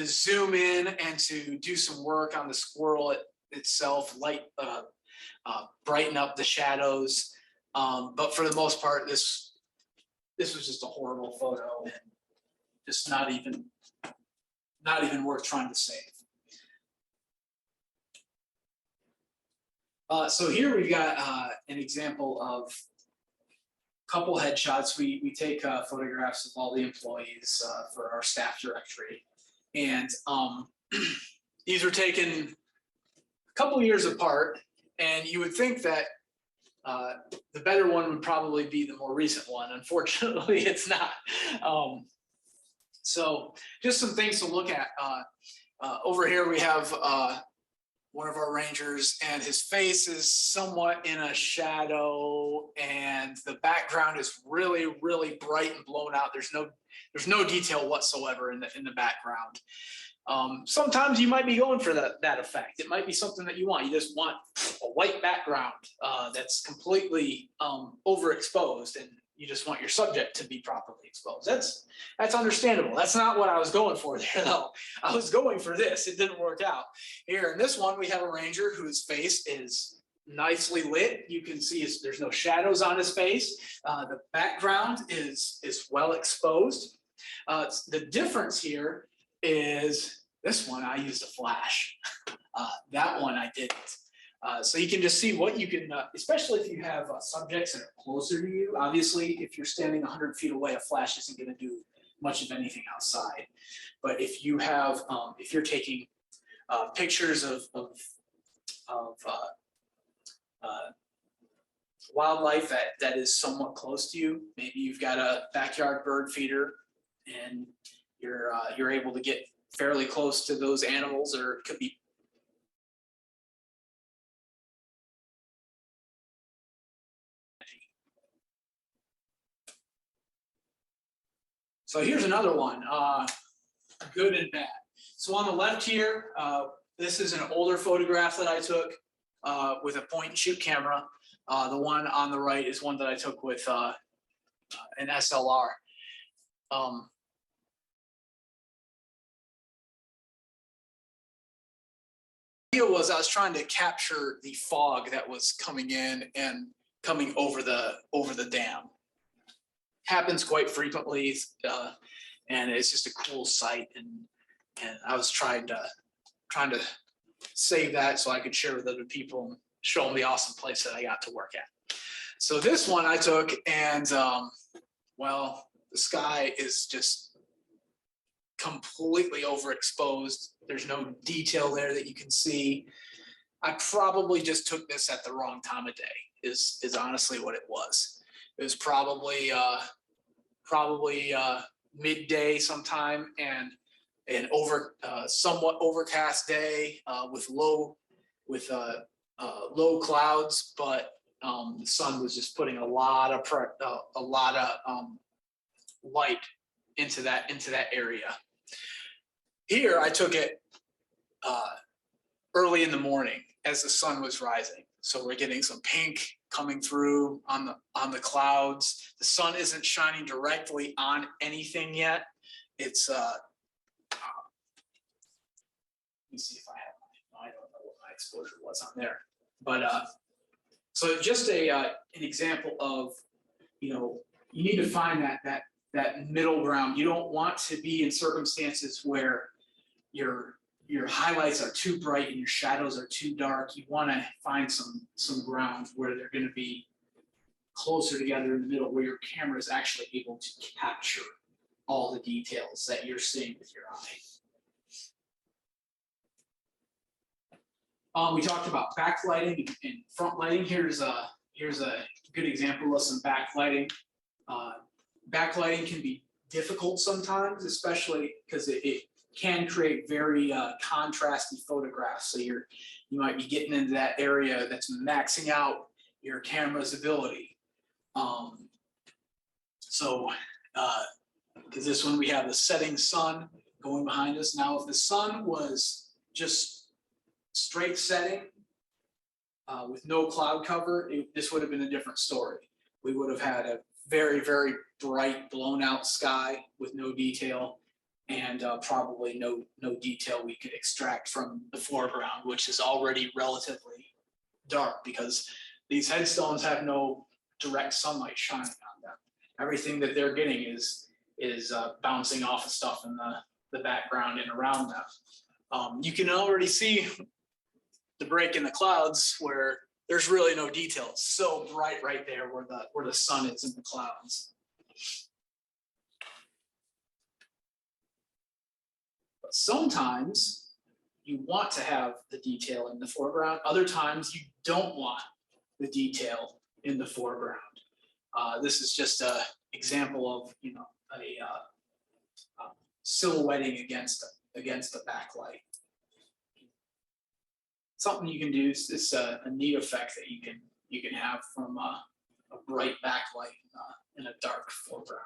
zoom in and to do some work on the squirrel itself, brighten up the shadows. But for the most part, this was just a horrible photo and just not even worth trying to save. So here we've got an example of a couple headshots. We take photographs of all the employees for our staff directory. And these were taken a couple years apart. And you would think that The better one would probably be the more recent one. Unfortunately, it's not. So just some things to look at. Over here we have one of our rangers, and his face is somewhat in a shadow, and the background is really, really bright and blown out. There's no detail whatsoever in the background. Sometimes you might be going for that effect. It might be something that you want. You just want a white background that's completely overexposed, and you just want your subject to be properly exposed. That's understandable. That's not what I was going for there, though. I was going for this. It didn't work out. Here in this one, we have a ranger whose face is nicely lit. You can see there's no shadows on his face. The background is well exposed. The difference here is this one I used a flash. That one I didn't. So you can just see what you can, especially if you have subjects that are closer to you. Obviously, if you're standing 100 feet away, a flash isn't going to do much of anything outside. But if you have, if you're taking pictures of wildlife that is somewhat close to you, maybe you've got a backyard bird feeder, and you're able to get fairly close to those animals, or it could be so here's another one, good and bad. So on the left here, this is an older photograph that I took with a point and shoot camera. The one on the right is one that I took with an SLR. The idea was I was trying to capture the fog that was coming in and coming over the dam. Happens quite frequently, and it's just a cool sight, and I was trying to save that so I could share with other people and show them the awesome place that I got to work at. So this one I took, and well, the sky is just completely overexposed. There's no detail there that you can see. I probably just took this at the wrong time of day, is honestly what it was. It was probably midday sometime, and an somewhat overcast day with low clouds, but the sun was just putting a lot of light into that area. Here I took it early in the morning as the sun was rising, so we're getting some pink coming through on the clouds. The sun isn't shining directly on anything yet. It's let me see if I have I don't know what my exposure was on there, but so just an example of, you need to find that middle ground. You don't want to be in circumstances where your highlights are too bright and your shadows are too dark. You want to find some ground where they're going to be closer together in the middle, where your camera is actually able to capture all the details that you're seeing with your eye. We talked about backlighting and front lighting. Here's a good example of some backlighting. Backlighting can be difficult sometimes, especially because it can create very contrasty photographs. So you might be getting into that area that's maxing out your camera's ability. Because this one we have the setting sun going behind us. Now, if the sun was just straight setting with no cloud cover, this would have been a different story. We would have had a very, very bright, blown out sky with no detail, and probably no detail we could extract from the foreground, which is already relatively dark because these headstones have no direct sunlight shining on them. Everything that they're getting is bouncing off of stuff in the background and around them. You can already see the break in the clouds where there's really no detail. It's so bright right there where the sun is in the clouds. But sometimes you want to have the detail in the foreground. Other times you don't want the detail in the foreground. This is just a example of, you know, a silhouetting against a backlight. Something you can do is a neat effect that you can have from a bright backlight in a dark foreground.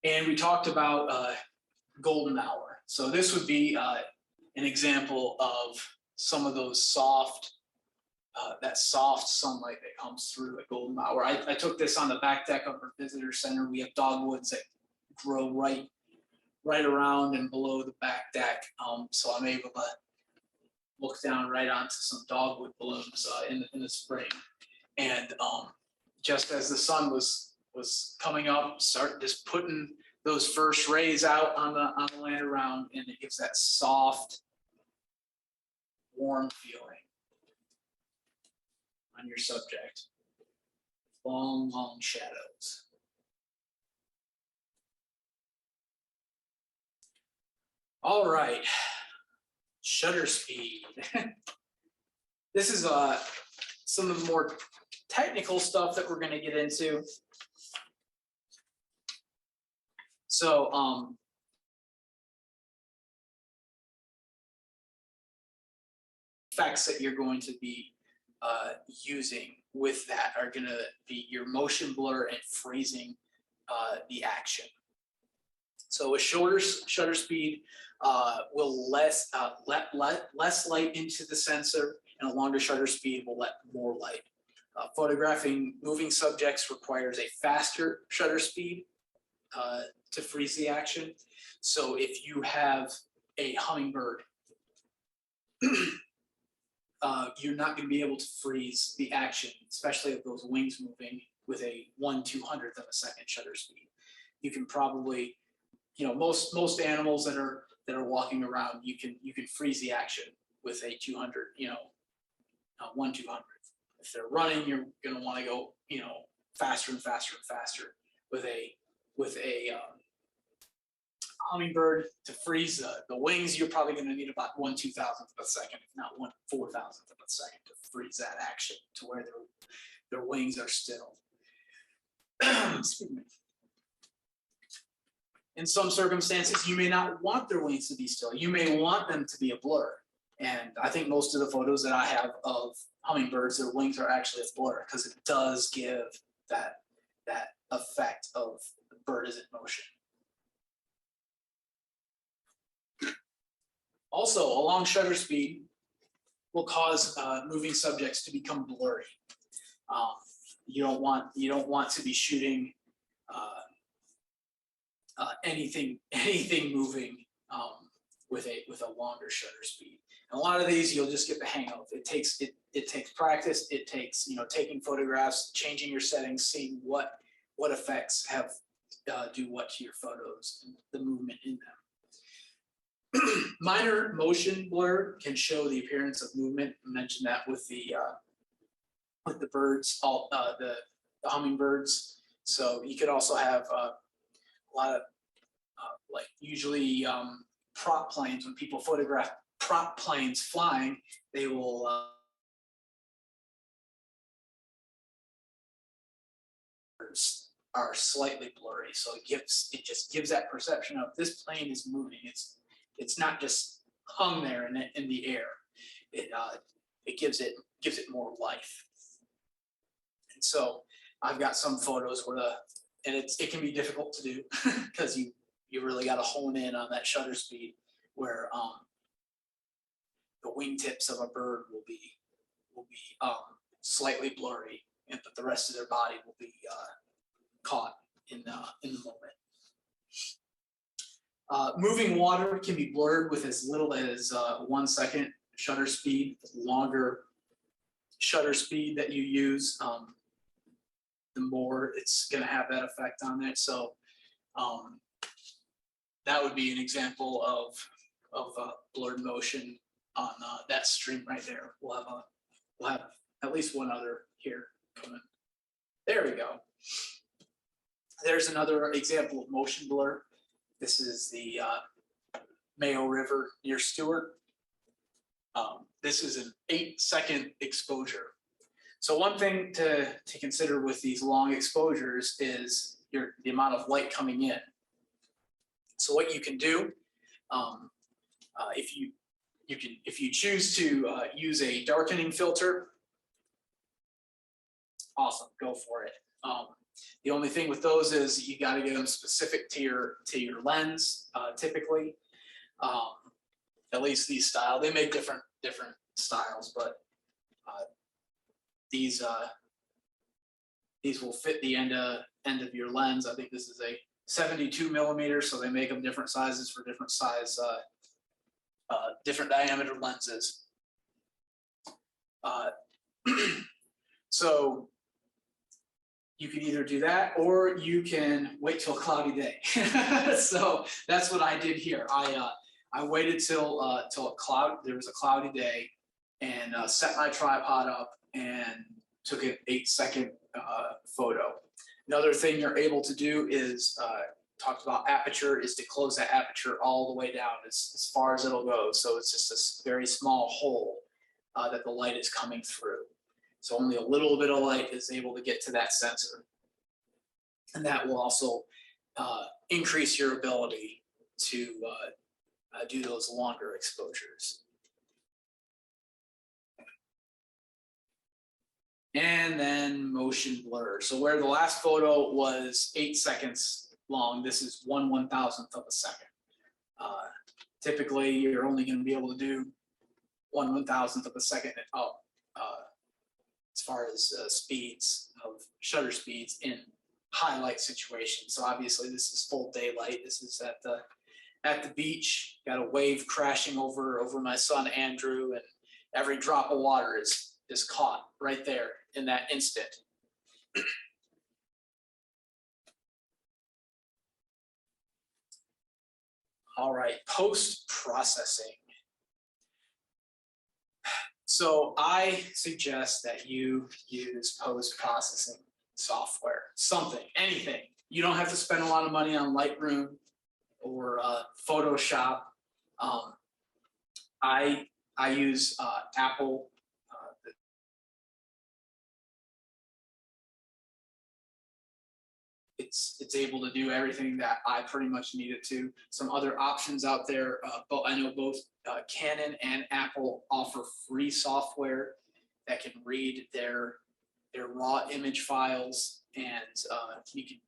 And we talked about golden hour. So this would be an example of some of those soft, that soft sunlight that comes through at golden hour. I took this on the back deck of our visitor center. We have dogwoods that grow right around and below the back deck. So I'm able to look down right onto some dogwood blooms in the spring. And just as the sun was coming up, start just putting those first rays out on the land around, and it gives that soft, warm feeling on your subject. Long, long shadows. All right, shutter speed. This is some of the more technical stuff that we're going to get into. So effects that you're going to be using with that are going to be your motion blur and freezing the action. So a shorter shutter speed will let less light into the sensor, and a longer shutter speed will let more light. Photographing moving subjects requires a faster shutter speed to freeze the action. So if you have a hummingbird, you're not going to be able to freeze the action, especially if those wings moving with a 1/200th of a second shutter speed. You can probably, you know, most animals that are walking around, you can freeze the action with a 200, you know, 1/200th. If they're running, you're going to want to go, you know, faster and faster and faster. With a hummingbird, to freeze the wings, you're probably going to need about 1/2000th of a second, if not 1/4000th of a second, to freeze that action to where their wings are still. Excuse me. In some circumstances, you may not want their wings to be still. You may want them to be a blur. And I think most of the photos that I have of hummingbirds, their wings are actually a blur, because it does give that effect of the bird is in motion. Also, a long shutter speed will cause moving subjects to become blurry. You don't want to be shooting anything moving with a longer shutter speed. And a lot of these you'll just get the hang of. It takes practice. It takes, you know, taking photographs, changing your settings, seeing what effects have do what to your photos, and the movement in them. Minor motion blur can show the appearance of movement. I mentioned that with the birds, the hummingbirds. So you could also have a lot of like usually prop planes. When people photograph prop planes flying, they will are slightly blurry. So it just gives that perception of this plane is moving. It's not just hung there in the air. It gives it more life. And so I've got some photos where it can be difficult to do because you really got to hone in on that shutter speed, where the wingtips of a bird will be slightly blurry, but the rest of their body will be caught in the moment. Moving water can be blurred with as little as 1 second shutter speed. The longer shutter speed that you use, the more it's going to have that effect on it. So that would be an example of blurred motion on that stream right there. We'll have at least one other here coming. There we go. There's another example of motion blur. This is the Mayo River near Stewart. This is an 8-second exposure. So one thing to consider with these long exposures is the amount of light coming in. So what you can do, if you choose to use a darkening filter, awesome, go for it. The only thing with those is you got to get them specific to your lens. Typically, at least these style, they make different styles, but these will fit the end of your lens. I think this is a 72 millimeters, so they make them different sizes for different size, different diameter lenses. So you can either do that or you can wait till a cloudy day. So that's what I did here. I waited till there was a cloudy day, and set my tripod up and took an 8-second photo. Another thing you're able to do is talked about aperture, is to close that aperture all the way down as far as it'll go. So it's just a very small hole that the light is coming through. So only a little bit of light is able to get to that sensor. And that will also increase your ability to do those longer exposures. And then motion blur. So where the last photo was 8 seconds long, this is 1/1000th of a second. Typically, you're only going to be able to do 1/1000th of a second as far as speeds of shutter speeds in highlight situations. So obviously, this is full daylight. This is at the beach. Got a wave crashing over my son Andrew, and every drop of water is caught right there in that instant. All right, post-processing. So I suggest that you use post-processing software, anything. You don't have to spend a lot of money on Lightroom or Photoshop. I use Apple. It's able to do everything that I pretty much need it to. Some other options out there, but I know both Canon and Apple offer free software that can read their raw image files, and you can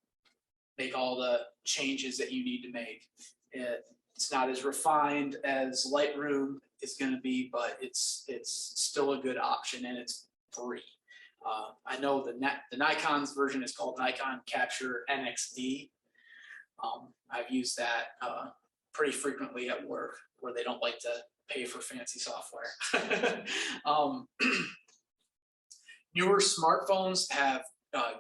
make all the changes that you need to make. It's not as refined as Lightroom is going to be, but it's still a good option, and it's free. I know the Nikon's version is called Nikon Capture NXD. I've used that pretty frequently at work, where they don't like to pay for fancy software. Newer smartphones have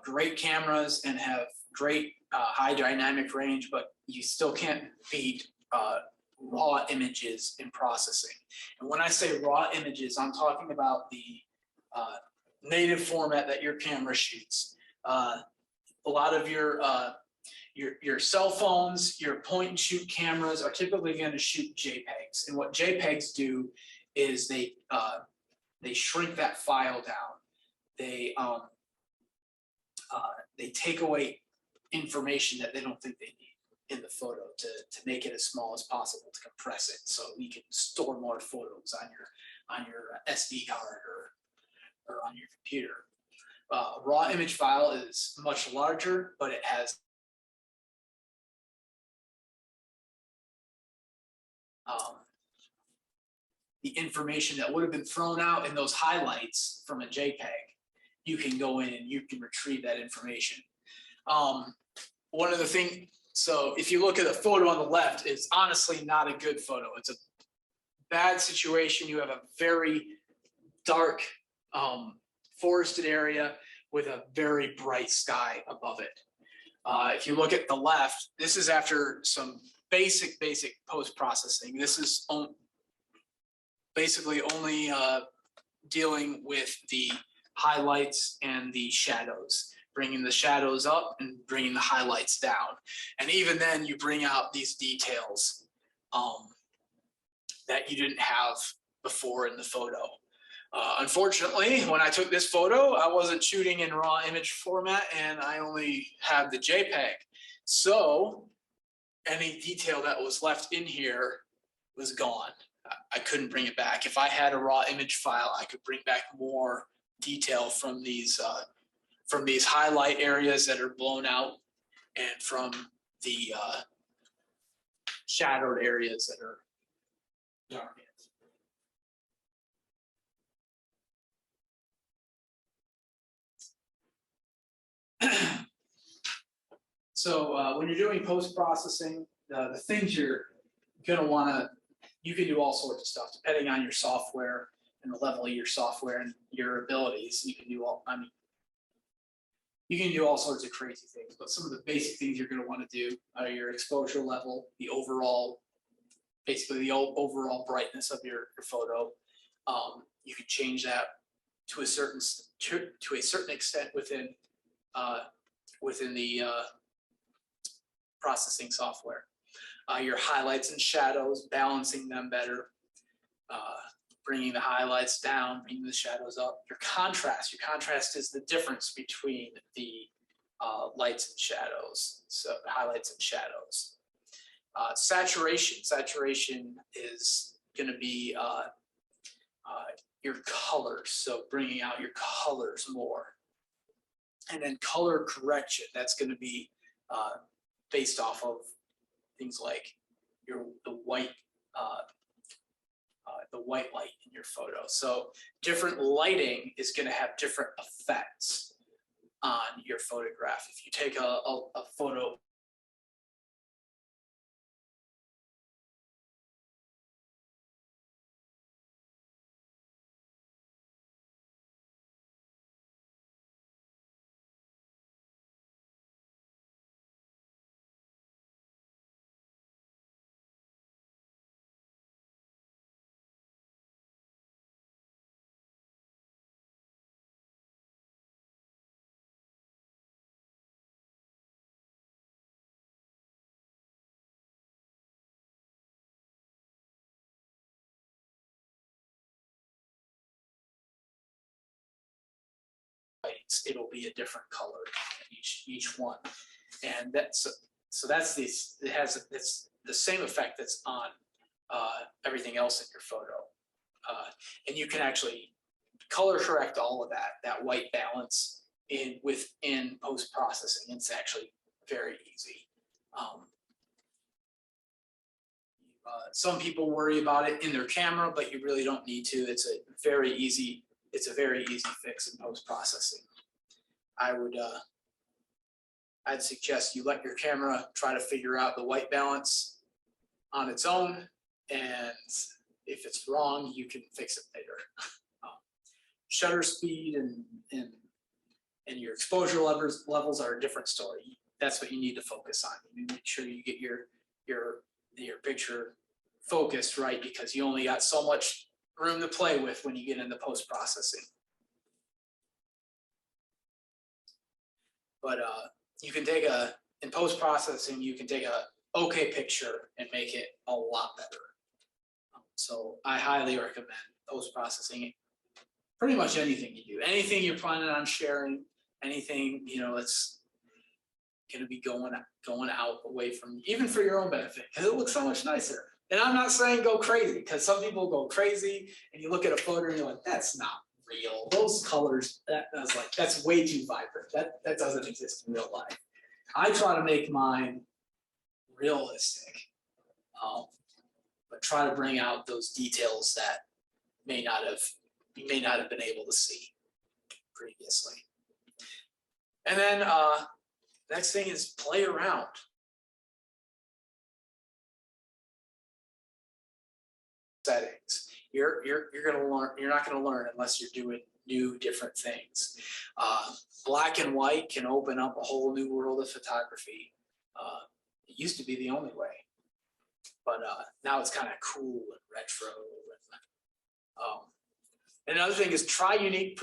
great cameras and have great high dynamic range, but you still can't beat raw images in processing. And when I say raw images, I'm talking about the native format that your camera shoots. A lot of your cell phones, your point and shoot cameras are typically going to shoot JPEGs. And what JPEGs do is they shrink that file down. They take away information that they don't think they need in the photo to make it as small as possible, to compress it so you can store more photos on your SD card or on your computer. A raw image file is much larger, but it has the information that would have been thrown out in those highlights from a JPEG. You can go in and you can retrieve that information. One of the things, so if you look at the photo on the left, it's honestly not a good photo. It's a bad situation. You have a very dark forested area with a very bright sky above it. If you look at the left, this is after some basic post-processing. This is basically only dealing with the highlights and the shadows, bringing the shadows up and bringing the highlights down. And even then you bring out these details that you didn't have before in the photo. Unfortunately, when I took this photo, I wasn't shooting in raw image format and I only had the JPEG. So any detail that was left in here was gone. I couldn't bring it back. If I had a raw image file, I could bring back more detail from these highlight areas that are blown out and from the shadowed areas that are darkened. So when you're doing post-processing, the things you're gonna wanna, you can do all sorts of stuff depending on your software and the level of your software and your abilities. You can do all, I mean, you can do all sorts of crazy things, but some of the basic things you're gonna wanna do are your exposure level, the overall, basically the overall brightness of your photo. You can change that to a certain extent within the processing software. Your highlights and shadows, balancing them better, bringing the highlights down, bringing the shadows up. Your contrast is the difference between the lights and shadows, so highlights and shadows. Saturation is going to be your colors, so bringing out your colors more. And then color correction, that's going to be based off of things like the white light in your photo. So different lighting is going to have different effects on your photograph. If you take a photo it'll be a different color each one, and that's it's the same effect that's on everything else in your photo, and you can actually color correct all of that white balance within post processing. It's actually very easy. Some people worry about it in their camera, but you really don't need to. It's a very easy fix in post processing. I'd suggest you let your camera try to figure out the white balance on its own, and if it's wrong, you can fix it later. Shutter speed and your exposure levels are a different story. That's what you need to focus on. You need to make sure you get your picture focused right, because you only got so much room to play with when you get into post processing. But you can take in post processing, you can take a okay picture and make it a lot better. So I highly recommend post processing. Pretty much anything you do, anything you're planning on sharing, anything, you know, it's going to be going out away from, even for your own benefit, because it looks so much nicer. And I'm not saying go crazy, because some people go crazy and you look at a photo and you're like, that's not real. Those colors, that's way too vibrant. That doesn't exist in real life. I try to make mine realistic, but try to bring out those details that you may not have been able to see previously. And then next thing is play around. Settings. You're gonna learn. You're not gonna learn unless you're doing new, different things. Black and white can open up a whole new world of photography. It used to be the only way, but now it's kind of cool and retro. Another thing is try unique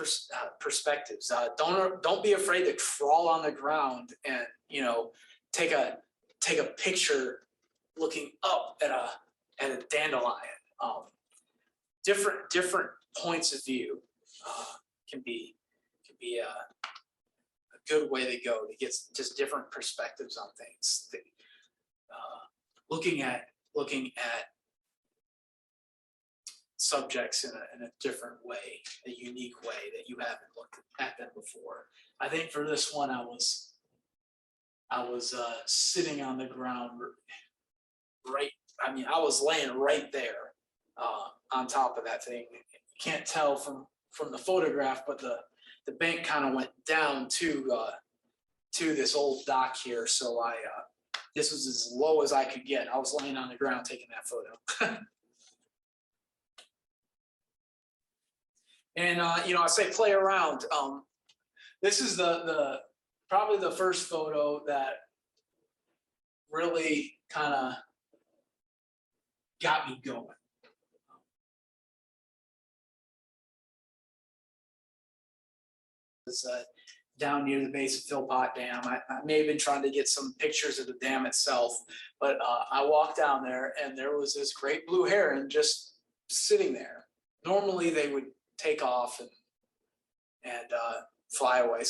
perspectives. Don't be afraid to crawl on the ground and, you know, take a picture looking up at a dandelion. different points of view can be a good way to go to get just different perspectives on things. Looking at subjects in a different way, a unique way that you haven't looked at them before. I think for this one, I was sitting on the ground right. I mean, I was laying right there on top of that thing. You can't tell from the photograph, but the bank kind of went down to this old dock here. So this was as low as I could get. I was laying on the ground taking that photo. And I say play around. This is the probably the first photo that really kind of got me going. It's down near the base of Philpott Dam. I may have been trying to get some pictures of the dam itself, but I walked down there and there was this great blue heron just sitting there. Normally they would take off and fly away,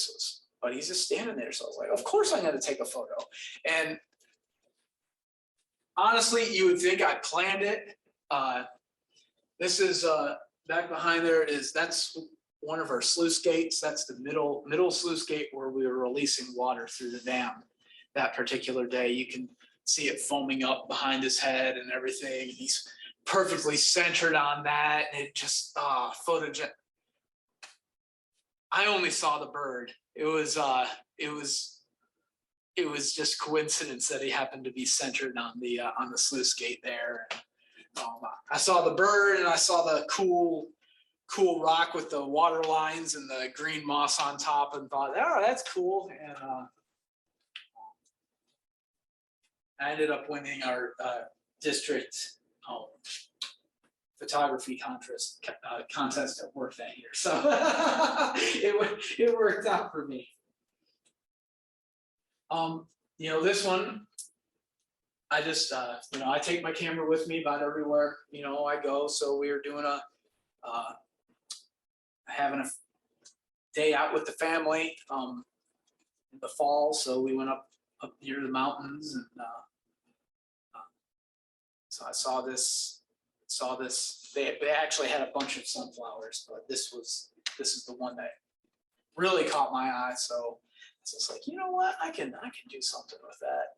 but he's just standing there. So I was like, of course I'm going to take a photo. And honestly, you would think I planned it. This is back behind there that's one of our sluice gates. That's the middle sluice gate where we were releasing water through the dam that particular day. You can see it foaming up behind his head and everything. He's perfectly centered on that. And it just photogenic. I only saw the bird. It was just coincidence that he happened to be centered on the sluice gate there. I saw the bird and I saw the cool rock with the water lines and the green moss on top, and thought, oh, that's cool. And I ended up winning our district photography contest at work that year. So it worked out for me. This one, I just, I take my camera with me about everywhere, I go. So we were doing having a day out with the family in the fall. So we went up near the mountains, and so I saw this. They actually had a bunch of sunflowers, but this is the one that really caught my eye. So it's like, you know what, I can do something with that.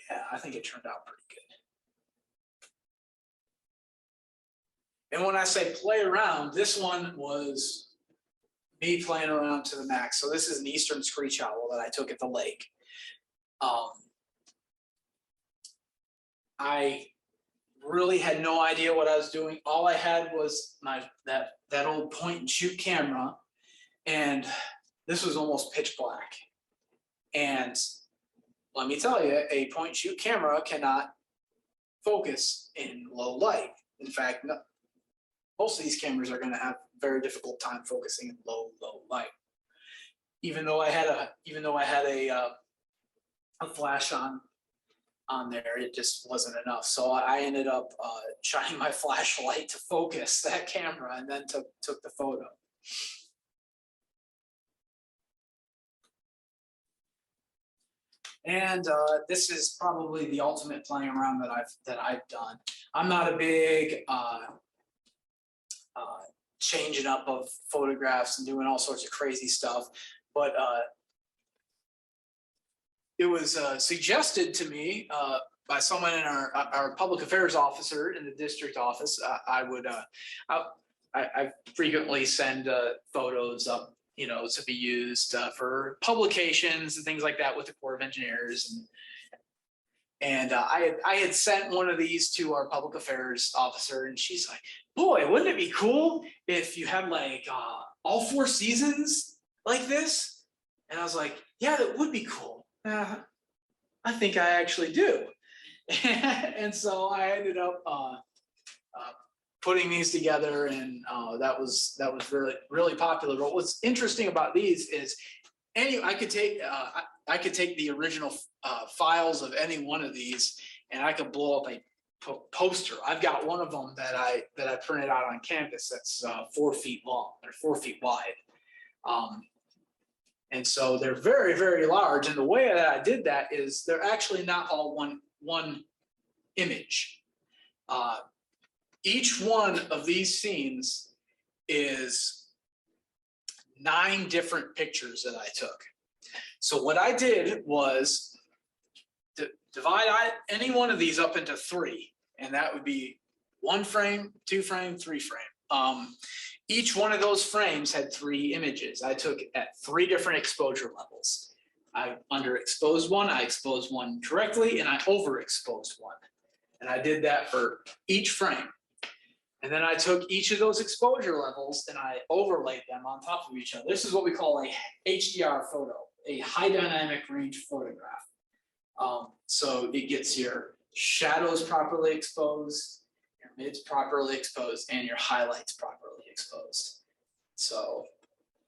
Yeah, I think it turned out pretty good. And when I say play around, this one was me playing around to the max. So this is an eastern screech owl that I took at the lake. I really had no idea what I was doing. All I had was that old point and shoot camera, and this was almost pitch black. And let me tell you, a point and shoot camera cannot focus in low light. In fact, most of these cameras are going to have a very difficult time focusing in low light. Even though I had a flash on there, it just wasn't enough. So I ended up shining my flashlight to focus that camera, and then took the photo. And this is probably the ultimate playing around that I've done. I'm not a big changing up of photographs and doing all sorts of crazy stuff, but it was suggested to me by someone in our public affairs officer in the district office. I frequently send photos up, to be used for publications and things like that with the Corps of Engineers. And I had sent one of these to our public affairs officer, and she's like, boy, wouldn't it be cool if you had like all 4 seasons like this? And I was like, yeah, that would be cool. I think I actually do. And so I ended up putting these together, and that was really, really popular. But what's interesting about these is I could take the original files of any one of these, and I could blow up a poster. I've got one of them that I printed out on canvas that's 4 feet long. They're 4 feet wide. And so they're very, very large. And the way that I did that is they're actually not all one image. Each one of these scenes is 9 different pictures that I took. So what I did was divide any one of these up into 3, and that would be 1 frame, 2 frame, 3 frame. Each one of those frames had 3 images. I took at 3 different exposure levels. I underexposed one, I exposed one correctly, and I overexposed one. And I did that for each frame. And then I took each of those exposure levels and I overlaid them on top of each other. This is what we call a HDR photo, a high dynamic range photograph. So it gets your shadows properly exposed, your mids properly exposed, and your highlights properly exposed. So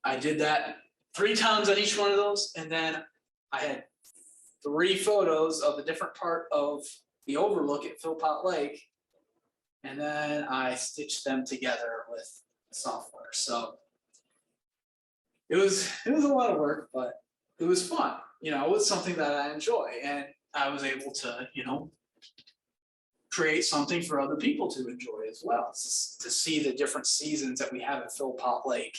I did that 3 times on each one of those, and then I had 3 photos of a different part of the overlook at Philpott Lake, and then I stitched them together with software. So it was a lot of work, but it was fun. You know, it was something that I enjoy, and I was able to, you know, create something for other people to enjoy as well, to see the different seasons that we have at Philpott Lake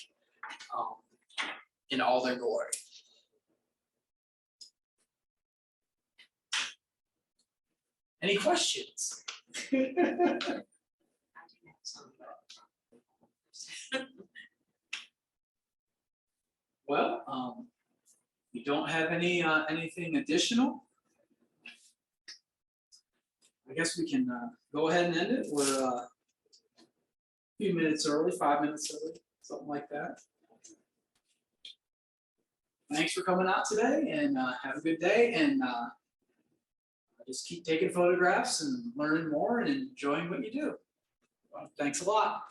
in all their glory. Any questions? Well, you don't have anything additional. I guess we can go ahead and end it. We're a few minutes early, 5 minutes early, something like that. Thanks for coming out today, and have a good day. And just keep taking photographs and learning more and enjoying what you do. Well, thanks a lot.